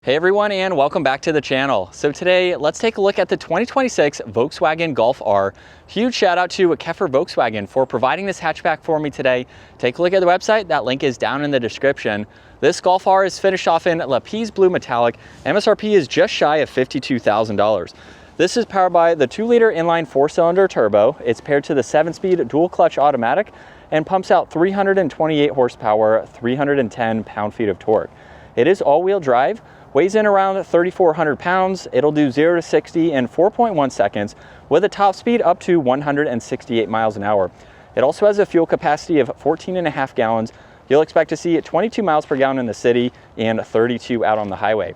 Hey everyone, and welcome back to the channel. So today, let's take a look at the 2026 Volkswagen Golf R. Huge shout out to Keffer Volkswagen for providing this hatchback for me today. Take a look at the website, that link is down in the description. This Golf R is finished off in Lapis Blue Metallic. MSRP is just shy of $52,000. This is powered by the 2-liter inline 4-cylinder turbo. It's paired to the 7-speed dual clutch automatic and pumps out 328 horsepower, 310 pound-feet of torque. It is all-wheel drive. Weighs in around 3,400 pounds. It'll do 0 to 60 in 4.1 seconds with a top speed up to 168 miles an hour. It also has a fuel capacity of 14.5 gallons. You'll expect to see 22 miles per gallon in the city and 32 out on the highway.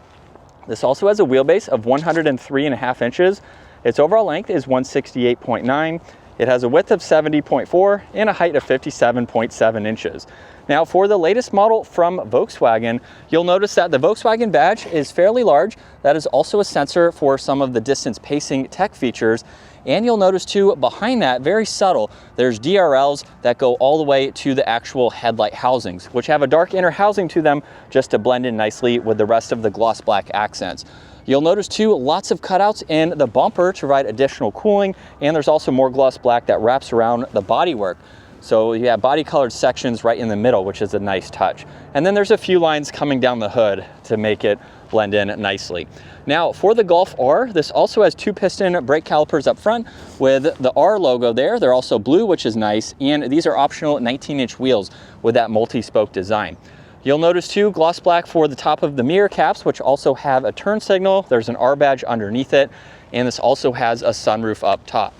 This also has a wheelbase of 103.5 inches. Its overall length is 168.9. It has a width of 70.4 and a height of 57.7 inches. Now for the latest model from Volkswagen, you'll notice that the Volkswagen badge is fairly large. That is also a sensor for some of the distance pacing tech features. And you'll notice too, behind that, very subtle, there's DRLs that go all the way to the actual headlight housings, which have a dark inner housing to them just to blend in nicely with the rest of the gloss black accents. You'll notice too, lots of cutouts in the bumper to provide additional cooling, and there's also more gloss black that wraps around the bodywork. So you have body colored sections right in the middle, which is a nice touch. And then there's a few lines coming down the hood to make it blend in nicely. Now for the Golf R, this also has 2-piston brake calipers up front with the R logo there. They're also blue, which is nice. And these are optional 19-inch wheels with that multi-spoke design. You'll notice too, gloss black for the top of the mirror caps, which also have a turn signal. There's an R badge underneath it. And this also has a sunroof up top.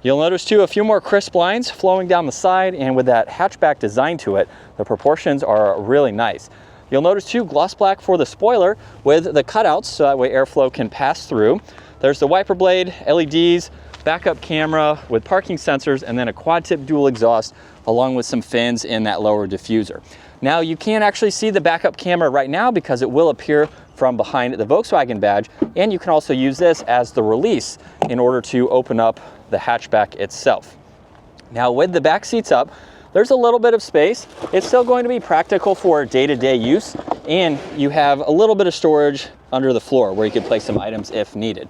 You'll notice too, a few more crisp lines flowing down the side, and with that hatchback design to it, the proportions are really nice. You'll notice too, gloss black for the spoiler with the cutouts, so that way airflow can pass through. There's the wiper blade, LEDs, backup camera with parking sensors, and then a quad tip dual exhaust along with some fins in that lower diffuser. Now you can't actually see the backup camera right now because it will appear from behind the Volkswagen badge, and you can also use this as the release in order to open up the hatchback itself. Now with the back seats up, there's a little bit of space. It's still going to be practical for day-to-day use, and you have a little bit of storage under the floor where you could place some items if needed.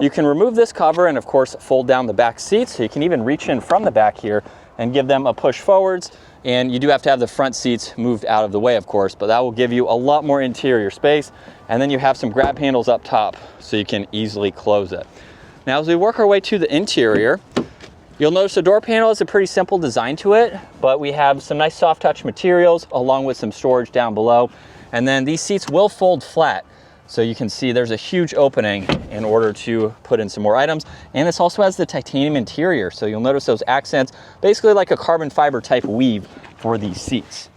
You can remove this cover and of course fold down the back seats, so you can even reach in from the back here and give them a push forwards. And you do have to have the front seats moved out of the way, of course, but that will give you a lot more interior space. And then you have some grab handles up top so you can easily close it. Now, as we work our way to the interior, you'll notice the door panel has a pretty simple design to it, but we have some nice soft touch materials along with some storage down below. And then these seats will fold flat. So you can see there's a huge opening in order to put in some more items. And this also has the titanium interior. So you'll notice those accents, basically like a carbon fiber type weave for these seats.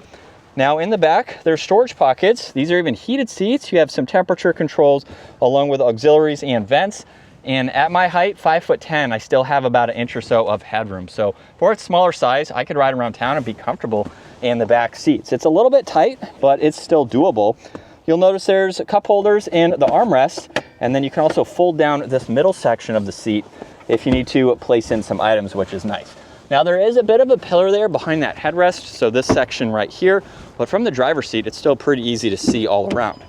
Now in the back, there's storage pockets. These are even heated seats. You have some temperature controls along with auxiliaries and vents. And at my height, 5'10", I still have about an inch or so of headroom. So for its smaller size, I could ride around town and be comfortable in the back seats. It's a little bit tight, but it's still doable. You'll notice there's cup holders in the armrest, and then you can also fold down this middle section of the seat if you need to place in some items, which is nice. Now there is a bit of a pillar there behind that headrest, so this section right here, but from the driver's seat, it's still pretty easy to see all around.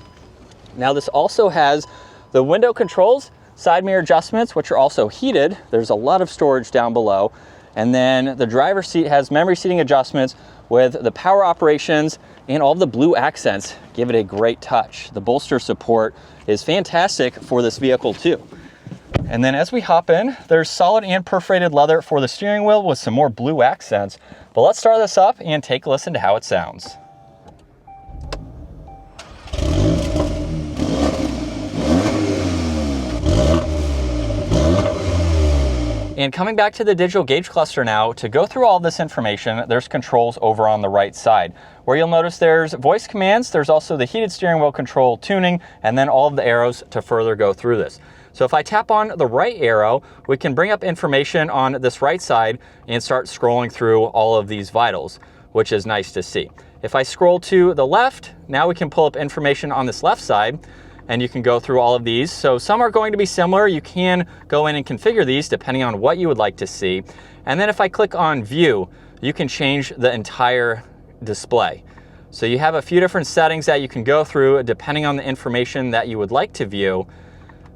Now this also has the window controls, side mirror adjustments, which are also heated. There's a lot of storage down below. And then the driver's seat has memory seating adjustments with the power operations, and all of the blue accents give it a great touch. The bolster support is fantastic for this vehicle too. And then as we hop in, there's solid and perforated leather for the steering wheel with some more blue accents. But let's start this up and take a listen to how it sounds. And coming back to the digital gauge cluster now, to go through all this information, there's controls over on the right side, where you'll notice there's voice commands, there's also the heated steering wheel control, tuning, and then all of the arrows to further go through this. So if I tap on the right arrow, we can bring up information on this right side and start scrolling through all of these vitals, which is nice to see. If I scroll to the left, now we can pull up information on this left side, and you can go through all of these. So some are going to be similar. You can go in and configure these depending on what you would like to see. And then if I click on view, you can change the entire display. So you have a few different settings that you can go through depending on the information that you would like to view.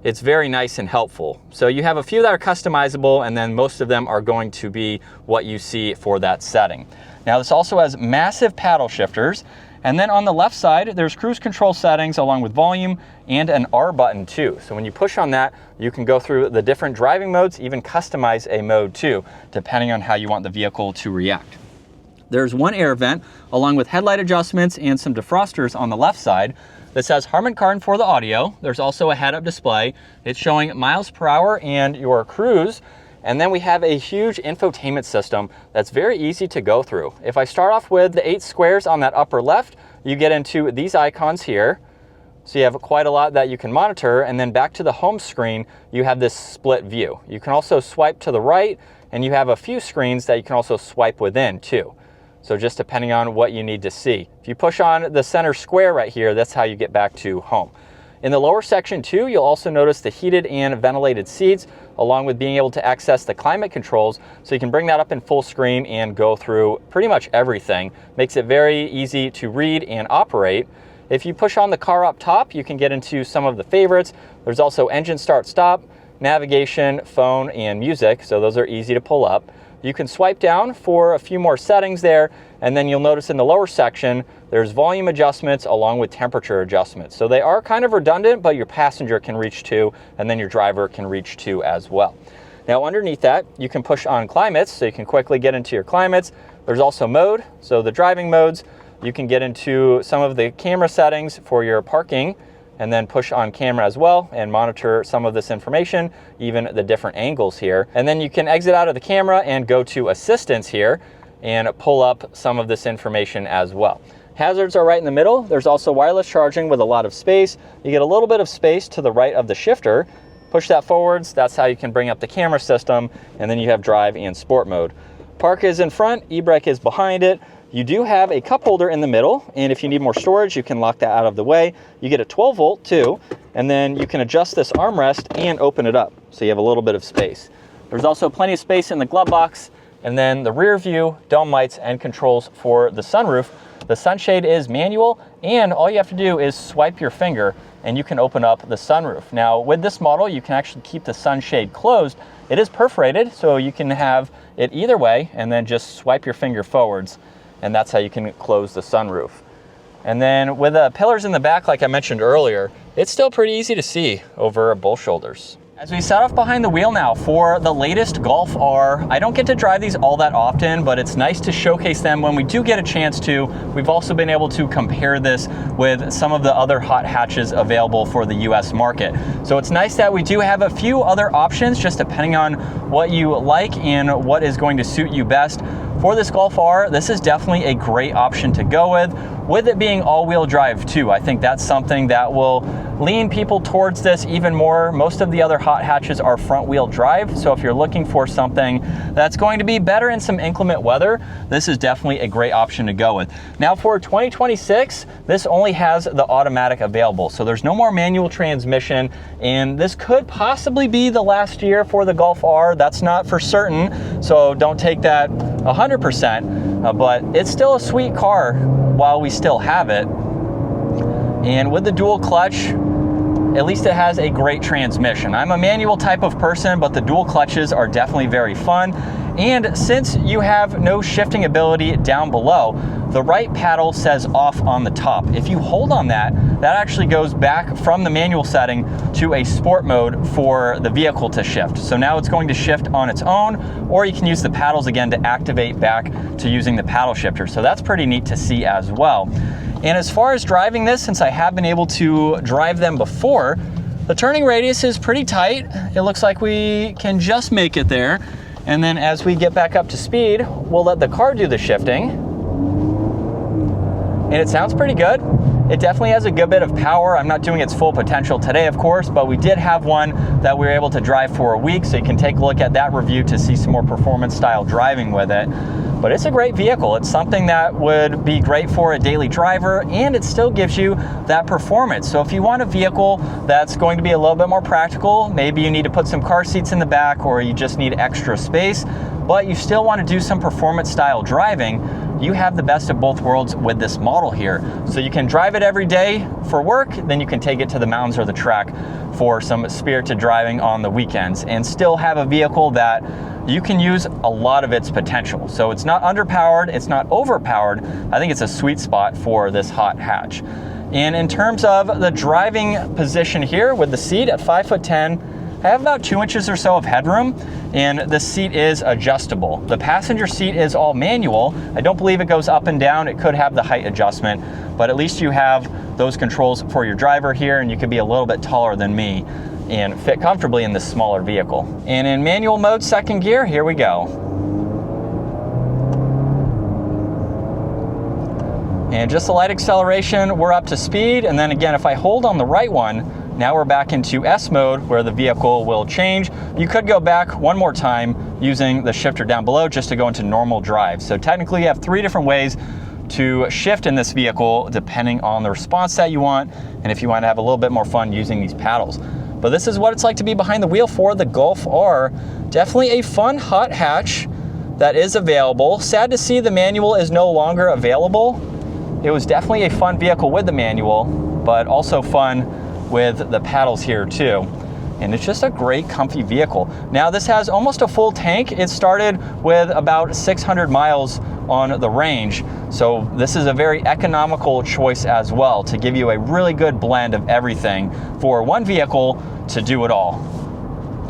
It's very nice and helpful. So you have a few that are customizable, and then most of them are going to be what you see for that setting. Now this also has massive paddle shifters, and then on the left side there's cruise control settings along with volume and an R button too. So when you push on that, you can go through the different driving modes, even customize a mode too, depending on how you want the vehicle to react. There's one air vent along with headlight adjustments and some defrosters on the left side. This has Harman Kardon for the audio. There's also a head-up display. It's showing miles per hour and your cruise. And then we have a huge infotainment system that's very easy to go through. If I start off with the 8 squares on that upper left, you get into these icons here. So you have quite a lot that you can monitor, and then back to the home screen, you have this split view. You can also swipe to the right, and you have a few screens that you can also swipe within too. So just depending on what you need to see. If you push on the center square right here, that's how you get back to home. In the lower section too, you'll also notice the heated and ventilated seats, along with being able to access the climate controls. So you can bring that up in full screen and go through pretty much everything. Makes it very easy to read and operate. If you push on the car up top, you can get into some of the favorites. There's also engine start stop, navigation, phone, and music. So those are easy to pull up. You can swipe down for a few more settings there, and then you'll notice in the lower section, there's volume adjustments along with temperature adjustments. So they are kind of redundant, but your passenger can reach to, and then your driver can reach to as well. Now underneath that, you can push on climates, so you can quickly get into your climates. There's also mode, so the driving modes. You can get into some of the camera settings for your parking, and then push on camera as well and monitor some of this information, even the different angles here. And then you can exit out of the camera and go to assistance here and pull up some of this information as well. Hazards are right in the middle. There's also wireless charging with a lot of space. You get a little bit of space to the right of the shifter. Push that forwards, that's how you can bring up the camera system, and then you have drive and sport mode. Park is in front, e-brake is behind it. You do have a cup holder in the middle, and if you need more storage, you can lock that out of the way. You get a 12 volt too, and then you can adjust this armrest and open it up, so you have a little bit of space. There's also plenty of space in the glove box, and then the rear view, dome lights, and controls for the sunroof. The sunshade is manual, and all you have to do is swipe your finger, and you can open up the sunroof. Now, with this model, you can actually keep the sunshade closed. It is perforated, so you can have it either way, and then just swipe your finger forwards, and that's how you can close the sunroof. And then with the pillars in the back, like I mentioned earlier, it's still pretty easy to see over both shoulders. As we set off behind the wheel now for the latest Golf R, I don't get to drive these all that often, but it's nice to showcase them when we do get a chance to. We've also been able to compare this with some of the other hot hatches available for the US market. So it's nice that we do have a few other options, just depending on what you like and what is going to suit you best. For this Golf R, this is definitely a great option to go with it being all-wheel drive too. I think that's something that will lean people towards this even more. Most of the other hot hatches are front-wheel drive, so if you're looking for something that's going to be better in some inclement weather, this is definitely a great option to go with. Now for 2026, this only has the automatic available, so there's no more manual transmission, and this could possibly be the last year for the Golf R. That's not for certain, so don't take that 100%, but it's still a sweet car while we still have it. And with the dual clutch, at least it has a great transmission. I'm a manual type of person, but the dual clutches are definitely very fun. And since you have no shifting ability down below, the right paddle says off on the top. If you hold on that, that actually goes back from the manual setting to a sport mode for the vehicle to shift. So now it's going to shift on its own, or you can use the paddles again to activate back to using the paddle shifter. So that's pretty neat to see as well. And as far as driving this, since I have been able to drive them before, the turning radius is pretty tight. It looks like we can just make it there. And then as we get back up to speed, we'll let the car do the shifting. And it sounds pretty good. It definitely has a good bit of power. I'm not doing its full potential today, of course, but we did have one that we were able to drive for a week, so you can take a look at that review to see some more performance style driving with it. But it's a great vehicle. It's something that would be great for a daily driver, and it still gives you that performance. So if you want a vehicle that's going to be a little bit more practical, maybe you need to put some car seats in the back, or you just need extra space, but you still want to do some performance style driving, you have the best of both worlds with this model here. So you can drive it every day for work, then you can take it to the mountains or the track for some spirited driving on the weekends, and still have a vehicle that you can use a lot of its potential. So it's not underpowered, it's not overpowered. I think it's a sweet spot for this hot hatch. And in terms of the driving position here with the seat at 5'10", I have about 2 inches or so of headroom, and the seat is adjustable. The passenger seat is all manual. I don't believe it goes up and down. It could have the height adjustment, but at least you have those controls for your driver here, and you could be a little bit taller than me and fit comfortably in this smaller vehicle. And in manual mode, second gear, here we go. And just a light acceleration, we're up to speed. And then again, if I hold on the right one, now we're back into S mode where the vehicle will change. You could go back one more time using the shifter down below just to go into normal drive. So technically you have 3 different ways to shift in this vehicle depending on the response that you want, and if you want to have a little bit more fun using these paddles. But this is what it's like to be behind the wheel for the Golf R. Definitely a fun hot hatch that is available. Sad to see the manual is no longer available. It was definitely a fun vehicle with the manual, but also fun with the paddles here too. And it's just a great comfy vehicle. Now this has almost a full tank. It started with about 600 miles on the range. So this is a very economical choice as well to give you a really good blend of everything for one vehicle to do it all.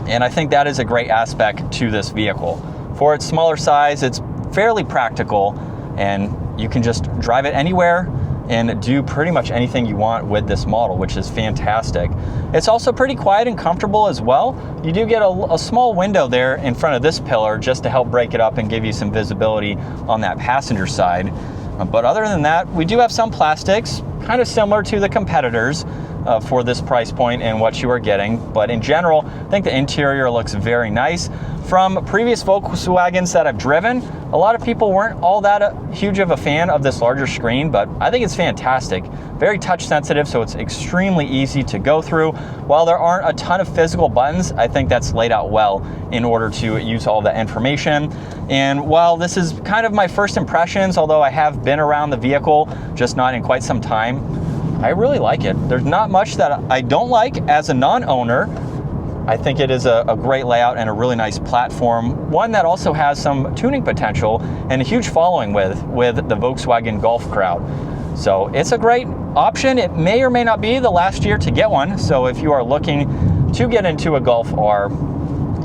And I think that is a great aspect to this vehicle. For its smaller size, it's fairly practical, and you can just drive it anywhere and do pretty much anything you want with this model, which is fantastic. It's also pretty quiet and comfortable as well. You do get a small window there in front of this pillar just to help break it up and give you some visibility on that passenger side. But other than that, we do have some plastics, kind of similar to the competitors for this price point and what you are getting. But in general, I think the interior looks very nice. From previous Volkswagens that I've driven, a lot of people weren't all that huge of a fan of this larger screen, but I think it's fantastic. Very touch sensitive, so it's extremely easy to go through. While there aren't a ton of physical buttons, I think that's laid out well in order to use all that information. And while this is kind of my first impressions, although I have been around the vehicle, just not in quite some time, I really like it. There's not much that I don't like as a non-owner. I think it is a great layout and a really nice platform, one that also has some tuning potential and a huge following with the Volkswagen Golf crowd. So it's a great option. It may or may not be the last year to get one, so if you are looking to get into a Golf R,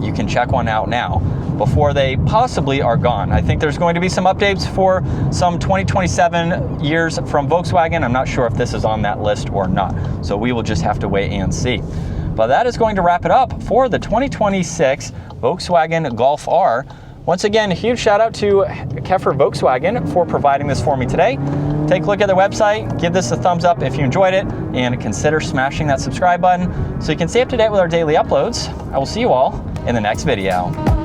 you can check one out now before they possibly are gone. I think there's going to be some updates for some 2027 years from Volkswagen. I'm not sure if this is on that list or not, so we will just have to wait and see. But that is going to wrap it up for the 2026 Volkswagen Golf R. Once again, a huge shout out to FOURR Volkswagen for providing this for me today. Take a look at their website, give this a thumbs up if you enjoyed it, and consider smashing that subscribe button so you can stay up to date with our daily uploads. I will see you all in the next video.